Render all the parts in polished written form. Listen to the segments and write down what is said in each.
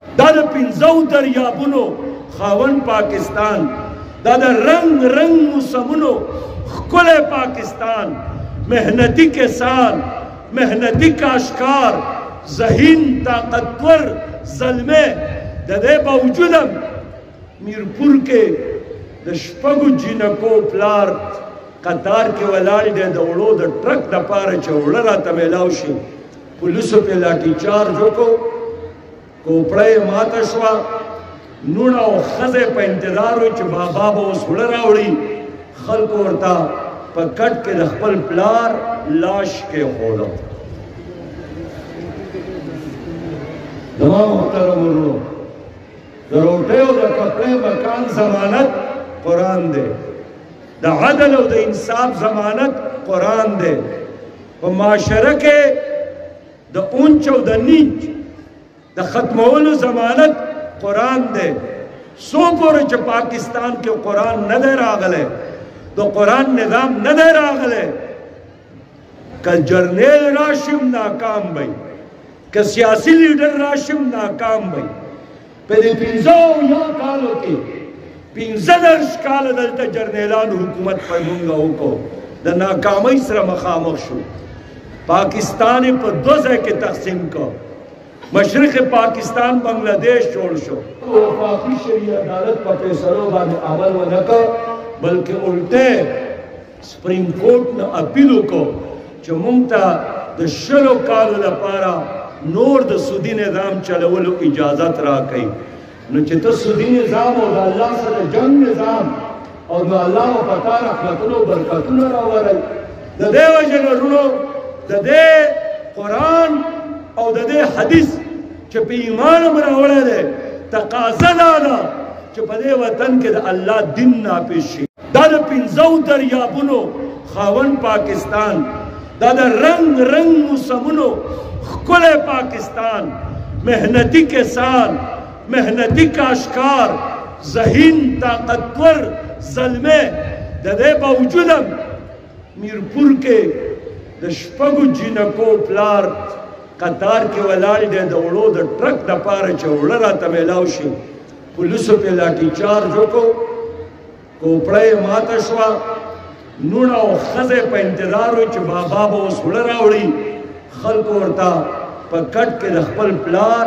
دا د پنځو دریابونو خاوند پاکستان، دا د رنگ رنگ موسمونو ښکلی پاکستان، محنتی کسان، محنتی کاشکار، ذہین طاقتور زلمے د دې باوجود میرپور کې د شپږو جینکو پلار قطار کې ولاړ دی د وړو د ټرک دپاره چې وړه راته میلاو شي، پولیسو پې لاټي چارج وکړو، کوپړه یې ماته شوه، نوڼه او ښځه په انتظار وي چې بابا به اوس وړه راوړي، خلکو ورته په کټ کې د خپل پلار لاش کېښوده. زما محترم ورونو، د روټۍ او د کپړۍ مکان ضمانت قرآن دی، د عدل او د انصاف ضمانت قرآن دی. په معاشره کې د اونچ او د نیچ د ختمولو ضمانت قرآن دی. څو پورې چې پاکستان کې قرآن نه دی راغلی، د قرآن نظام نه دی راغلی، که جرنیل راشم ناکام بی، که سیاسی لیڈر راشم ناکام بی. په دې 15 کالو کې 15 کاله دلته جرنیلانو حکومت پر مونږ وکړو، د ناکامۍ سره مخامخ شو. پاکستان یې په 2 ځای کې تقسیم کړ، مشرق پاکستان بنگلہ دیش جوړ شو. وفاقي شرعي عدالت په فیصلو باندې عمل ونه کړ، بلکې الټه سپریم کورټ نه اپیل وکړو چې مونږ ته د 20 کالو لپاره نور د سودی نظام چلولو اجازت راکړي. نو چې ته سودی نظام او د الله سره جنگ نظام او د الله په پتا رحمتونو برکتونو راوړل، د دې وجه نه ورونو د دې قرآن او د دې حدیث چې په ایمان هم راوړی دی، تقاضا دا ده چې په دې وطن کې د الله دین نافذ شي. دا د 5 دریابونو خاوند پاکستان، دا د رنگ رنگ موسمونو ښکلی پاکستان، محنتی کسان، محنتی کاشکار، ذہین طاقتور زلمے د دې باوجود میرپور کې د شپږو جینکو پلار قطار کې ولاړ دی د وړو د ټرک دپاره چې وړه راته میلاو شي، پولیسو پې لاټي چارج وکړو، کوپړه یې ماته شوه، نوڼه او ښځه په انتظار وي چې بابا به اوس وړه راوړي، خلکو ورته په کټ کې د خپل پلار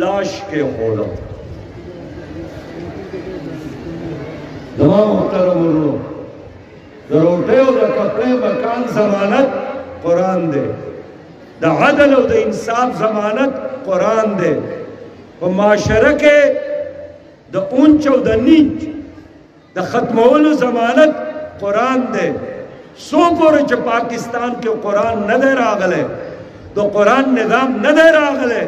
لاش کېښوده. زما محترم ورونو، د روټۍ او د کپړۍ مکان ضمانت قرآن دی، د عدل او د انصاف ضمانت قرآن دی. په معاشره کې د اونچ او د نیچ د ختمولو ضمانت قرآن دی. څو پورې چې پاکستان کې قرآن نه دی راغلی، د قرآن نظام نه دی راغلی،